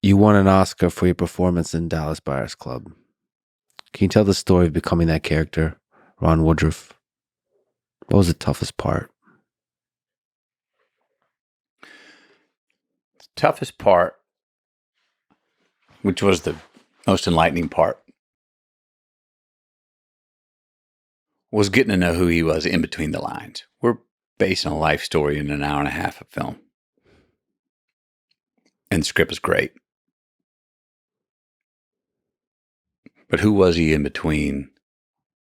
You won an Oscar for your performance in Dallas Buyers Club. Can you tell the story of becoming that character, Ron Woodruff? What was the toughest part? The toughest part, which was the most enlightening part, was getting to know who he was in between the lines. We're based on a life story in an hour and a half of film. And the script was great. But who was he in between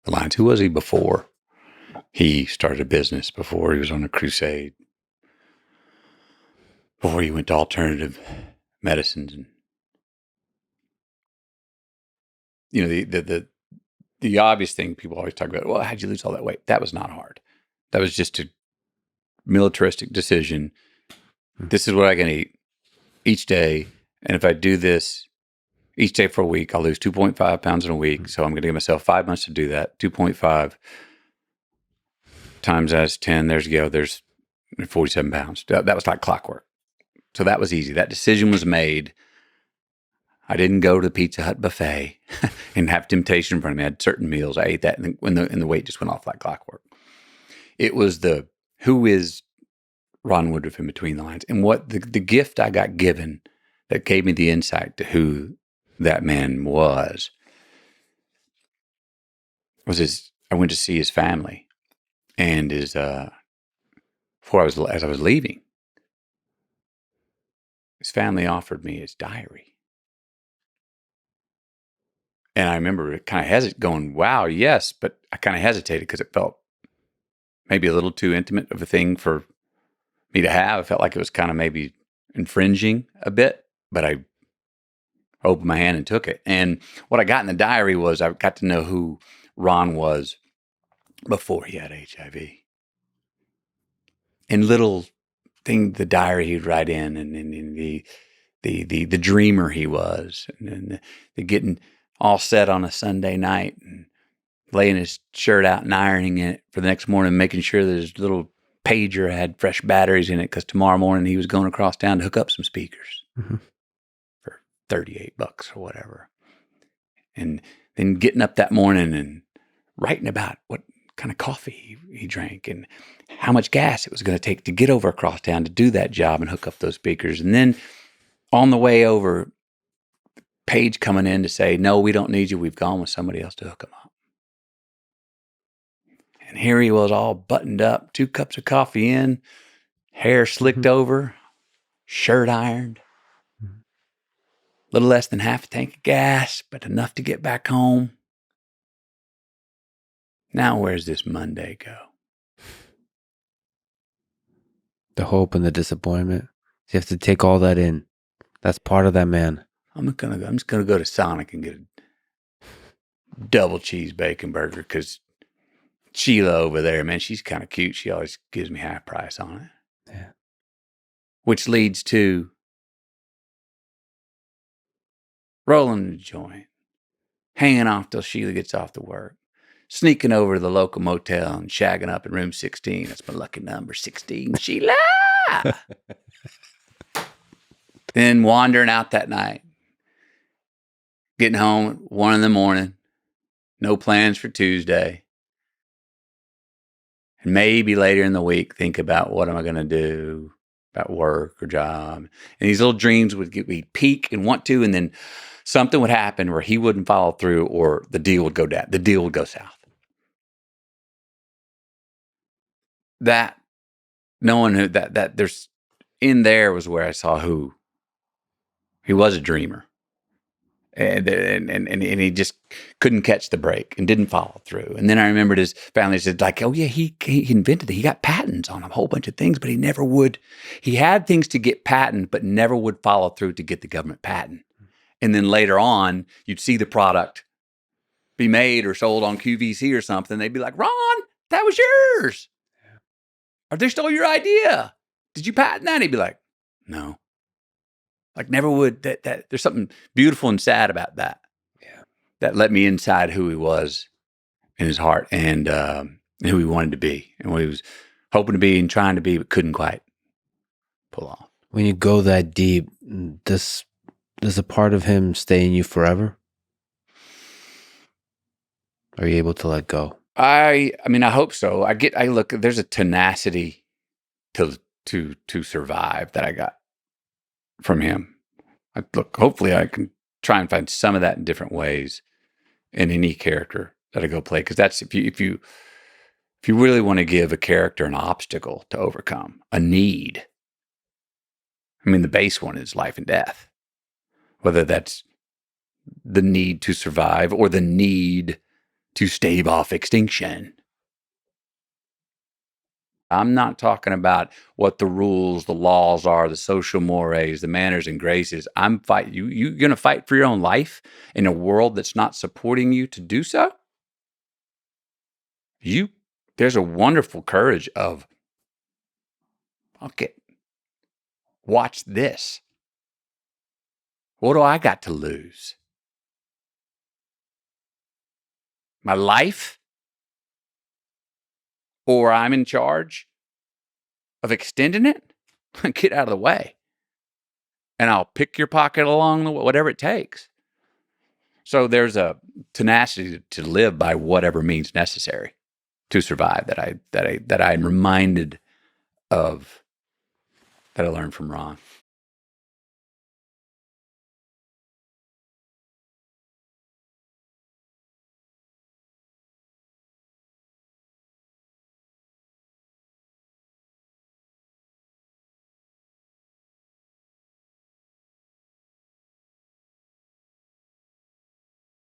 the lines? Who was he before he started a business, before he was on a crusade, before he went to alternative medicines? And, you know, the obvious thing people always talk about, well, how'd you lose all that weight? That was not hard. That was just a militaristic decision. This is what I can eat each day. And if I do this each day for a week, I'll lose 2.5 pounds in a week. So I'm going to give myself 5 months to do that. 2.5 times as 10, there's you go. There's 47 pounds. That was like clockwork. So that was easy. That decision was made. I didn't go to the Pizza Hut buffet and have temptation in front of me. I had certain meals. I ate that, and the weight just went off like clockwork. It was who is Ron Woodruff in between the lines, and what the gift I got given that gave me the insight to who that man was I went to see his family, and as I was leaving, his family offered me his diary. And I remember kind of going, wow, yes, but I kind of hesitated because it felt maybe a little too intimate of a thing for me to have. I felt like it was kind of maybe infringing a bit, but I opened my hand and took it. And what I got in the diary was I got to know who Ron was before he had HIV. And little thing, the diary he'd write in, and the dreamer he was, and the getting all set on a Sunday night and laying his shirt out and ironing it for the next morning, making sure that his little pager had fresh batteries in it because tomorrow morning he was going across town to hook up some speakers for $38 or whatever. And then getting up that morning and writing about what kind of coffee he drank and how much gas it was going to take to get over across town to do that job and hook up those speakers. And then on the way over, Paige coming in to say, no, we don't need you. We've gone with somebody else to hook them up. And here he was all buttoned up, 2 cups of coffee in, hair slicked over, shirt ironed, a little less than half a tank of gas, but enough to get back home. Now where's this Monday go? The hope and the disappointment. You have to take all that in. That's part of that man. I'm just gonna go to Sonic and get a double cheese bacon burger because Sheila over there, man, she's kind of cute. She always gives me half price on it. Yeah. Which leads to rolling the joint, hanging off till Sheila gets off to work, sneaking over to the local motel and shagging up in room 16. That's my lucky number, 16, Sheila. Then wandering out that night, getting home at 1 a.m, no plans for Tuesday. And maybe later in the week, think about what am I going to do about work or job. And these little dreams we'd peak and want to, and then something would happen where he wouldn't follow through or the deal would go down. The deal would go south. That, knowing who that there's in there was where I saw who he was, a dreamer. And he just couldn't catch the break and didn't follow through. And then I remembered his family said, like, oh yeah, he invented it. He got patents on a whole bunch of things, but he never would. He had things to get patent, but never would follow through to get the government patent. And then later on, you'd see the product be made or sold on QVC or something. They'd be like, Ron, that was yours. Yeah. Or they stole your idea. Did you patent that? He'd be like, no. Like never would. That there's something beautiful and sad about that. Yeah. That let me inside who he was in his heart and who he wanted to be and what he was hoping to be and trying to be, but couldn't quite pull off. When you go that deep, this does a part of him stay in you forever? Are you able to let go? I mean, I hope so. I look, there's a tenacity to survive that I got from him. Hopefully I can try and find some of that in different ways in any character that I go play. Cause that's, if you really want to give a character an obstacle to overcome, a need. I mean, the base one is life and death, whether that's the need to survive or the need to stave off extinction. I'm not talking about what the rules, the laws are, the social mores, the manners and graces. You're going to fight for your own life in a world that's not supporting you to do so. There's a wonderful courage of, okay, watch this. What do I got to lose? My life? Or I'm in charge of extending it? Get out of the way. And I'll pick your pocket along the way, whatever it takes. So there's a tenacity to live by whatever means necessary to survive that I'm reminded of, that I learned from Ron.